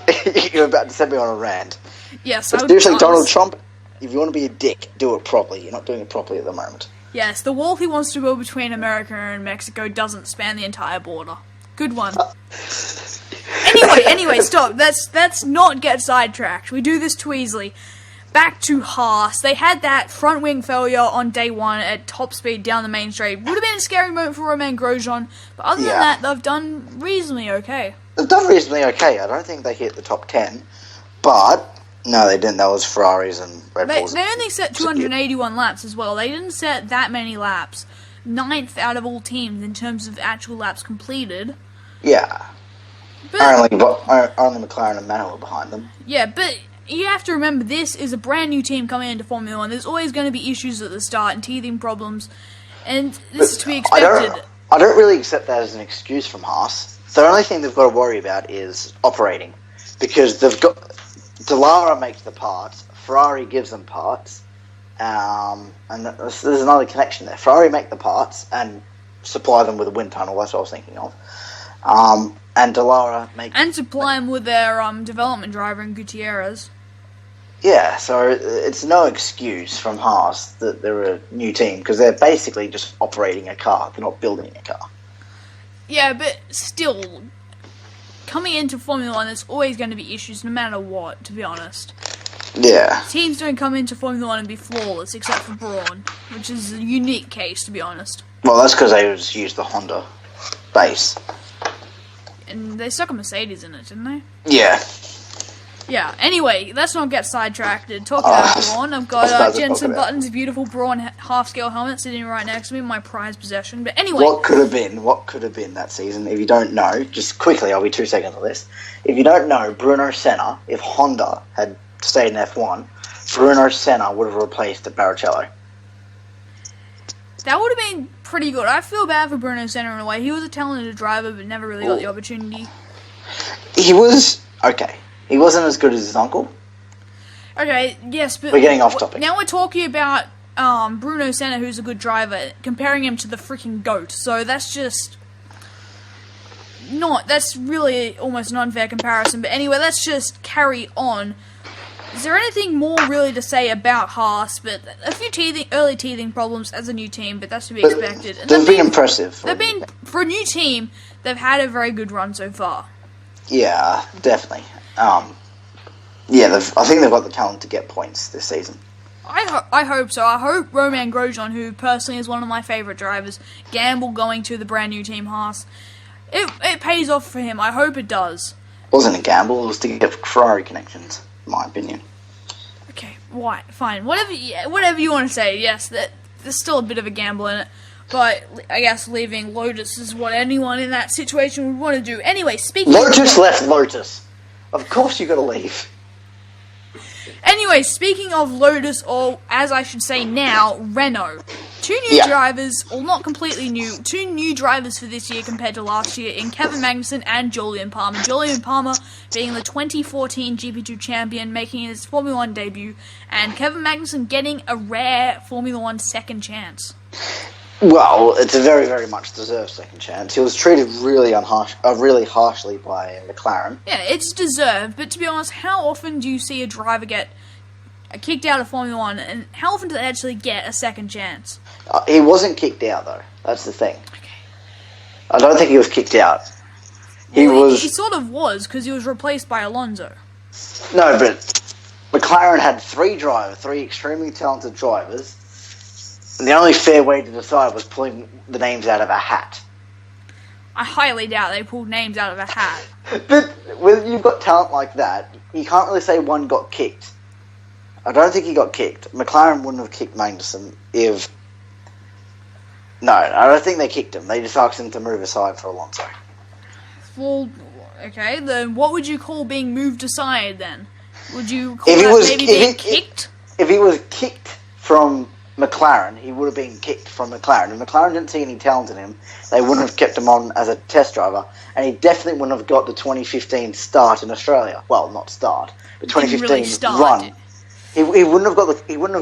you're about to send me on a rant. Yes, but seriously, Donald Trump, if you want to be a dick, do it properly. You're not doing it properly at the moment. Yes, the wall he wants to build between America and Mexico doesn't span the entire border. Good one. Anyway, stop. Let's not get sidetracked. We do this too easily. Back to Haas. They had that front wing failure on day one at top speed down the main straight. Would have been a scary moment for Romain Grosjean, but other than that, they've done reasonably okay. They've done reasonably okay. I don't think they hit the top 10, but no, they didn't. That was Ferraris and Red Bulls. They only set 281 laps as well. They didn't set that many laps. 9th out of all teams in terms of actual laps completed. Yeah. But, only McLaren and Manor were behind them. Yeah, but you have to remember this is a brand new team coming into Formula 1. There's always going to be issues at the start and teething problems, and this is to be expected. I don't really accept that as an excuse from Haas. The only thing they've got to worry about is operating, because they've got Dallara makes the parts, Ferrari gives them parts, and there's another connection there. Ferrari make the parts and supply them with a wind tunnel. That's what I was thinking of. And Dallara make... And supply them with their development driver in Gutierrez. Yeah, so it's no excuse from Haas that they're a new team, because they're basically just operating a car. They're not building a car. Yeah, but still, coming into Formula 1, there's always going to be issues no matter what, to be honest. Yeah. Teams don't come into Formula 1 and be flawless, except for Brawn, which is a unique case, to be honest. Well, that's because they just used the Honda base. And they stuck a Mercedes in it, didn't they? Yeah. Yeah, anyway, let's not get sidetracked. Talk about Brawn. I've got Jenson Button's beautiful Brawn half-scale helmet sitting right next to me, my prized possession. But anyway... What could have been that season? If you don't know, just quickly, I'll be 2 seconds on this. If you don't know, Bruno Senna, if Honda had stayed in F1, Bruno Senna would have replaced Barrichello. That would have been pretty good. I feel bad for Bruno Senna in a way. He was a talented driver, but never really got the opportunity. He was okay. He wasn't as good as his uncle. Okay, yes, but... We're getting off topic. Now we're talking about Bruno Senna, who's a good driver, comparing him to the freaking GOAT. So that's just... That's really almost an unfair comparison. But anyway, let's just carry on. Is there anything more really to say about Haas? But a few early teething problems as a new team, but that's to be expected. And they've been impressive. For a new team, they've had a very good run so far. Yeah, definitely. I think they've got the talent to get points this season. I hope so. I hope Romain Grosjean, who personally is one of my favourite drivers, gamble going to the brand new team Haas. It pays off for him. I hope it does. It wasn't a gamble. It was to get Ferrari connections, in my opinion. Okay, fine. Whatever you want to say. Yes, there's still a bit of a gamble in it. But I guess leaving Lotus is what anyone in that situation would want to do. Anyway, Lotus left Lotus. Of course you got to leave. Anyway, speaking of Lotus, or as I should say now, Renault. Two new drivers, or not completely new, two new drivers for this year compared to last year in Kevin Magnussen and Jolyon Palmer. Jolyon Palmer being the 2014 GP2 champion, making his Formula 1 debut, and Kevin Magnussen getting a rare Formula 1 second chance. Well, it's a very, very much deserved second chance. He was treated really harshly by McLaren. Yeah, it's deserved, but to be honest, how often do you see a driver get kicked out of Formula 1, and how often do they actually get a second chance? He wasn't kicked out, though. That's the thing. Okay. I don't think he was kicked out. He sort of was, because he was replaced by Alonso. No, but McLaren had three extremely talented drivers, and the only fair way to decide was pulling the names out of a hat. I highly doubt they pulled names out of a hat. But when you've got talent like that, you can't really say one got kicked. I don't think he got kicked. McLaren wouldn't have kicked Magnussen if... No, I don't think they kicked him. They just asked him to move aside for Alonso. Well, okay, then what would you call being moved aside, then? Would you call being kicked? If he was kicked from McLaren, he would have been kicked from McLaren. If McLaren didn't see any talent in him, they wouldn't have kept him on as a test driver, and he definitely wouldn't have got the 2015 start in Australia. Well, not start, but 2015 run. He wouldn't have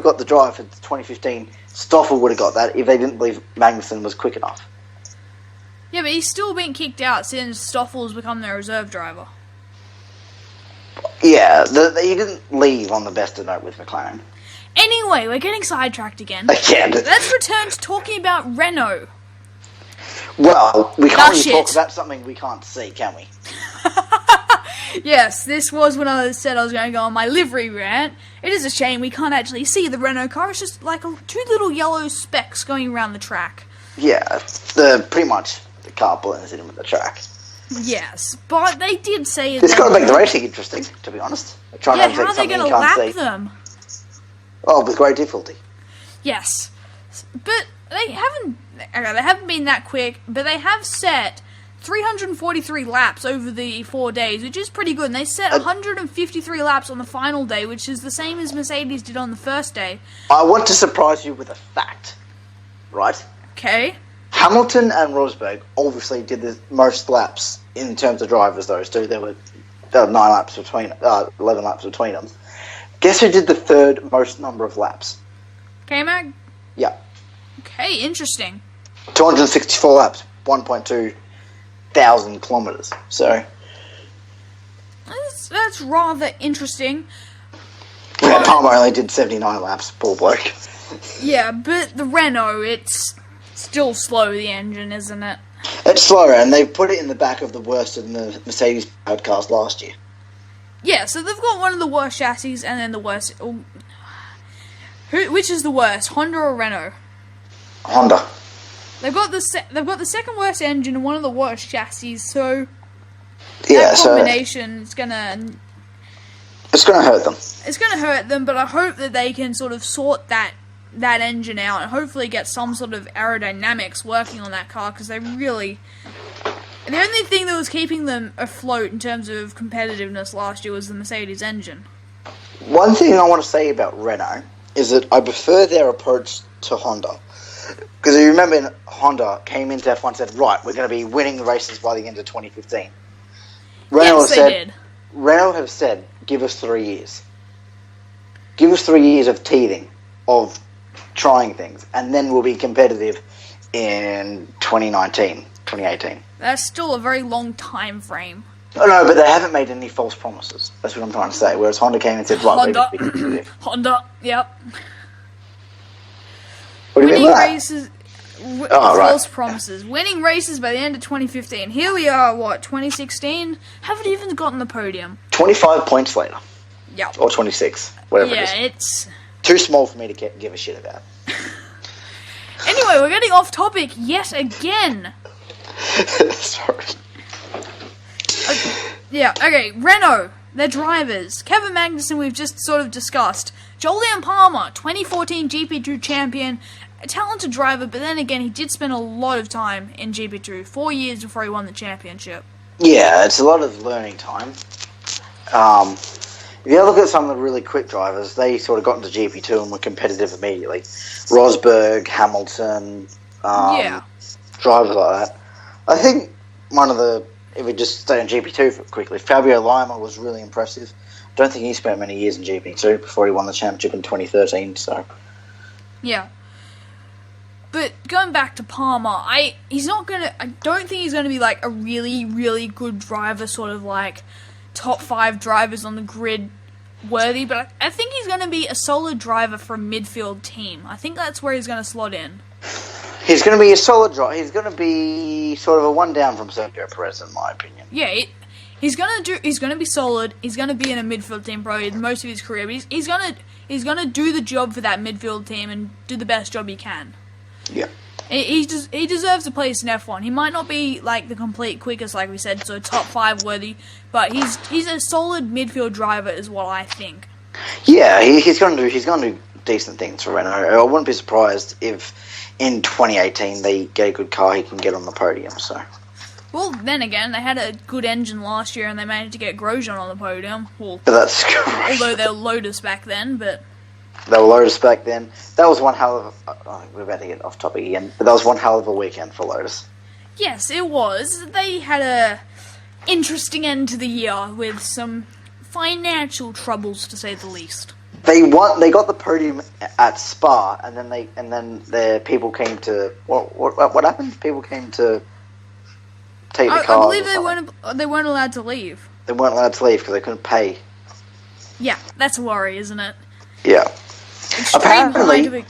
got the drive for 2015. Stoffel would have got that if they didn't believe Magnussen was quick enough. Yeah, but he's still been kicked out since Stoffel has become their reserve driver. Yeah, he didn't leave on the best of note with McLaren. Anyway, we're getting sidetracked again. Again. Let's return to talking about Renault. Well, we can't really talk about something we can't see, can we? Yes, this was when I said I was going to go on my livery rant. It is a shame we can't actually see the Renault car. It's just like two little yellow specks going around the track. Yeah, pretty much the car blends in with the track. Yes, but they did say it's got to make the racing interesting, to be honest. How are they going to lap them? Oh, with great difficulty. Yes, but they haven't been that quick, but they have set 343 laps over the 4 days, which is pretty good. And they set 153 laps on the final day, which is the same as Mercedes did on the first day. I want to surprise you with a fact, right? Okay. Hamilton and Rosberg obviously did the most laps in terms of drivers, those two. There were 11 laps between them. Guess who did the third most number of laps? K-Mag? Yeah. Okay, interesting. 264 laps, 1.2 thousand kilometres. So that's rather interesting. Yeah, Palmer only did 79 laps, poor bloke. Yeah, but the Renault, it's still slow, the engine, isn't it? It's slower, and they put it in the back of the worst of the Mercedes podcast last year. Yeah, so they've got one of the worst chassis, and then the worst... Which is the worst, Honda or Renault? Honda. They've got the second worst engine and one of the worst chassis, so yeah, that combination is gonna... It's gonna hurt them. It's gonna hurt them, but I hope that they can sort of sort that engine out and hopefully get some sort of aerodynamics working on that car, because they really... The only thing that was keeping them afloat in terms of competitiveness last year was the Mercedes engine. One thing I want to say about Renault is that I prefer their approach to Honda. Because you remember Honda came into F1 and said, right, we're going to be winning the races by the end of 2015. Renault yes, they did. Renault have said, give us 3 years. Give us 3 years of teething, of trying things, and then we'll be competitive in 2018. That's still a very long time frame. Oh, no, but they haven't made any false promises. That's what I'm trying to say. Whereas Honda came and said, right, Honda. we're going to be competitive. Honda, yep. What do you mean by that? Races, false promises. Winning races by the end of 2015. Here we are, 2016? Haven't even gotten the podium. 25 points later. Yep. Or 26, whatever it is. Yeah, it's... too small for me to give a shit about. Anyway, we're getting off topic yet again. Sorry. Okay, Renault, their drivers. Kevin Magnussen, we've just sort of discussed. Jolyon Palmer, 2014 GP2 champion, a talented driver, but then again, he did spend a lot of time in GP2, 4 years before he won the championship. Yeah, it's a lot of learning time. If you look at some of the really quick drivers, they sort of got into GP2 and were competitive immediately. Rosberg, Hamilton, drivers like that. I think if we just stay on GP2 quickly, Fabio Lima was really impressive. Don't think he spent many years in GP2 before he won the championship in 2013, so... Yeah. But going back to Palmer, I don't think he's gonna be like a really, really good driver, sort of like top 5 drivers on the grid worthy, but I think he's gonna be a solid driver for a midfield team. I think that's where he's gonna slot in. He's gonna be a solid driver. He's gonna be sort of a one down from Sergio Perez, in my opinion. Yeah, he's gonna be solid. He's gonna be in a midfield team probably most of his career, but he's gonna do the job for that midfield team and do the best job he can. Yeah. He deserves a place in F1. He might not be like the complete quickest, like we said, so top 5 worthy, but he's a solid midfield driver, is what I think. Yeah, he's going to do decent things for Renault. I wouldn't be surprised if in 2018 they get a good car he can get on the podium. So. Well, then again, they had a good engine last year and they managed to get Grosjean on the podium. Well, but that's although they were Lotus back then, but. They were Lotus back then. That was one hell of we're about to get off topic again, but that was one hell of a weekend for Lotus. Yes, it was. They had a interesting end to the year with some financial troubles, to say the least. They got the podium at Spa, and then the people came to what happened? People came to take the car. I believe they weren't allowed to leave. They weren't allowed to leave because they couldn't pay. Yeah, that's a worry, isn't it? Yeah. Apparently,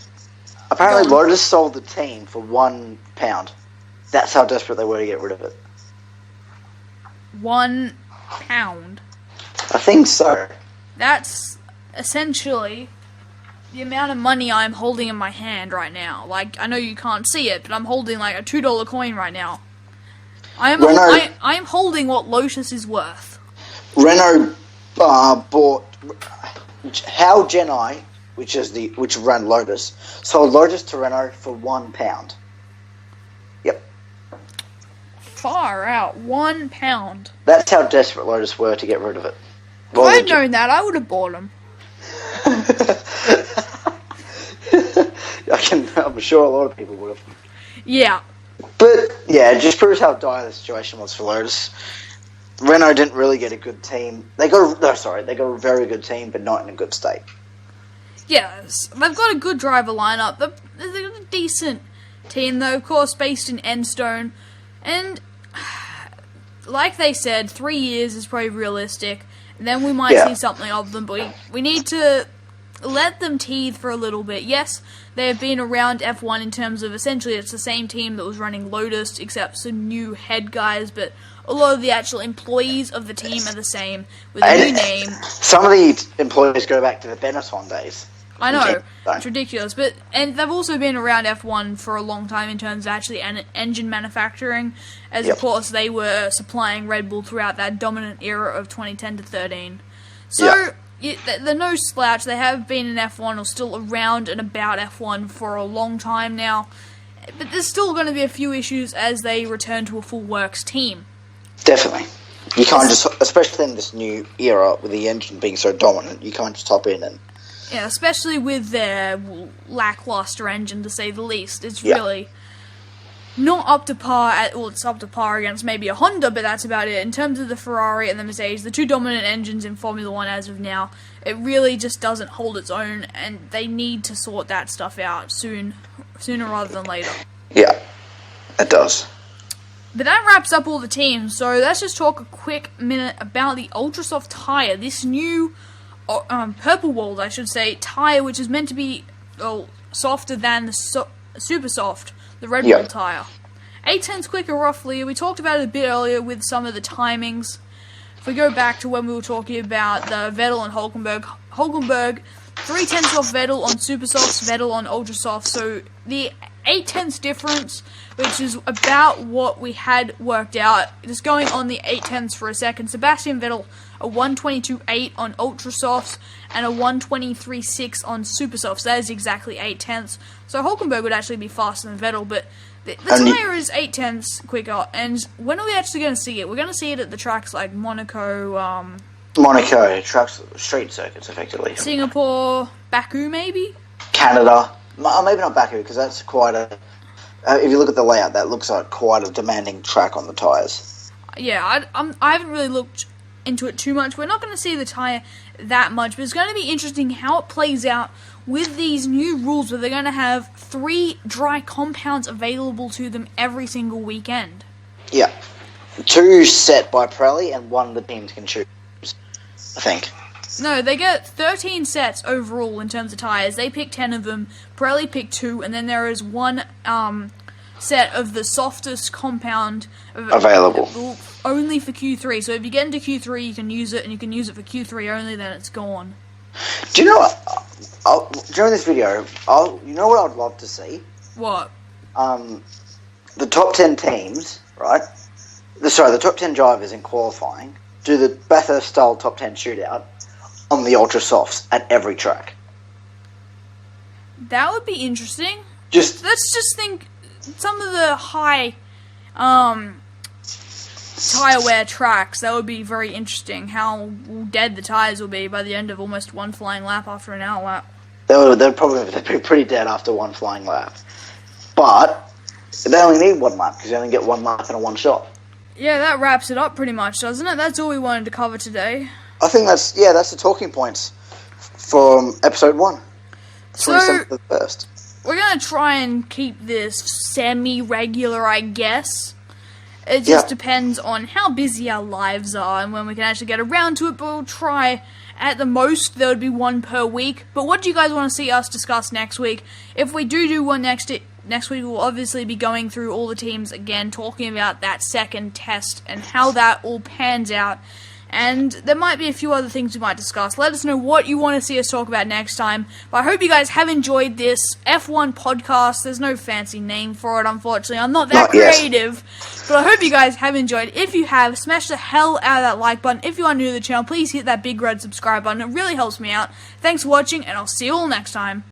Go Lotus sold the team for £1. That's how desperate they were to get rid of it. £1? I think so. That's essentially the amount of money I'm holding in my hand right now. Like, I know you can't see it, but I'm holding like a $2 coin right now. I am holding what Lotus is worth. Renault bought Hal Genai, which ran Lotus, sold Lotus to Renault for £1. Yep. Far out, £1. That's how desperate Lotus were to get rid of it. Well, if I'd known that, I would have bought them. I'm sure a lot of people would have. Yeah. But yeah, it just proves how dire the situation was for Lotus. Renault didn't really get a good team. They got a very good team, but not in a good state. Yes, they've got a good driver lineup. They're a decent team, though, of course, based in Enstone. And, like they said, 3 years is probably realistic. And then we might see something of them, but we need to let them teeth for a little bit. Yes, they have been around F1 in terms of essentially it's the same team that was running Lotus, except some new head guys, but a lot of the actual employees of the team are the same, with a new name. Some of the employees go back to the Benetton days. I know, it's ridiculous, and they've also been around F1 for a long time in terms of actually engine manufacturing, as of course they were supplying Red Bull throughout that dominant era of 2010 to 13. So, they're no slouch. They have been in F1 or still around and about F1 for a long time now, but there's still going to be a few issues as they return to a full works team. Definitely. You can't just, especially in this new era with the engine being so dominant, you can't just hop in and... Yeah, especially with their lackluster engine, to say the least. It's really... not up to par. It's up to par against maybe a Honda, but that's about it. In terms of the Ferrari and the Mercedes, the two dominant engines in Formula 1 as of now, it really just doesn't hold its own, and they need to sort that stuff out sooner rather than later. Yeah, it does. But that wraps up all the teams, so let's just talk a quick minute about the Ultrasoft tyre. This new purple walled, I should say, tyre, which is meant to be softer than the super soft, the Red Bull tyre. 8/10ths quicker roughly. We talked about it a bit earlier with some of the timings. If we go back to when we were talking about the Vettel and Hulkenberg 3/10ths off Vettel on super softs, Vettel on ultra soft, so the 8/10ths difference, which is about what we had worked out. Just going on the 8/10ths for a second, Sebastian Vettel, a 1:22.8 on ultra softs and a 1:23.6 on super softs. That is exactly 8/10ths. So Hulkenberg would actually be faster than Vettel, but the tyre is 8/10ths quicker. And when are we actually going to see it? We're going to see it at the tracks like Monaco, tracks, street circuits, effectively. Singapore, Baku, maybe? Canada. Maybe not Baku, because that's quite a... if you look at the layout, that looks like quite a demanding track on the tyres. Yeah, I haven't really looked into it too much. We're not going to see the tyre that much, but it's going to be interesting how it plays out with these new rules where they're going to have 3 dry compounds available to them every single weekend. Yeah. 2 set by Pirelli and 1 the teams can choose, I think. No, they get 13 sets overall in terms of tyres. They pick 10 of them, Pirelli picked 2, and then there is 1 set of the softest compound available only for Q3. So if you get into Q3, you can use it, and you can use it for Q3 only, then it's gone. Do you know what? During this video, you know what I'd love to see? What? The top 10 teams, right? The top 10 drivers in qualifying do the Bathurst-style top 10 shootout on the ultra softs at every track. That would be interesting. Let's just think some of the high tyre wear tracks. That would be very interesting. How dead the tyres will be by the end of almost one flying lap after an hour lap. They'd probably be pretty dead after one flying lap. But they only need 1 lap because you only get 1 lap in a one shot. Yeah, that wraps it up pretty much, doesn't it? That's all we wanted to cover today. I think that's the talking points from episode 1. So, 27th of the 1st. We're going to try and keep this semi-regular, I guess. It just depends on how busy our lives are and when we can actually get around to it, but we'll try. At the most, there would be 1 per week. But what do you guys want to see us discuss next week? If we do one next week, we'll obviously be going through all the teams again, talking about that second test and how that all pans out. And there might be a few other things we might discuss. Let us know what you want to see us talk about next time. But I hope you guys have enjoyed this F1 podcast. There's no fancy name for it, unfortunately. I'm not that creative. But I hope you guys have enjoyed. If you have, smash the hell out of that like button. If you are new to the channel, please hit that big red subscribe button. It really helps me out. Thanks for watching, and I'll see you all next time.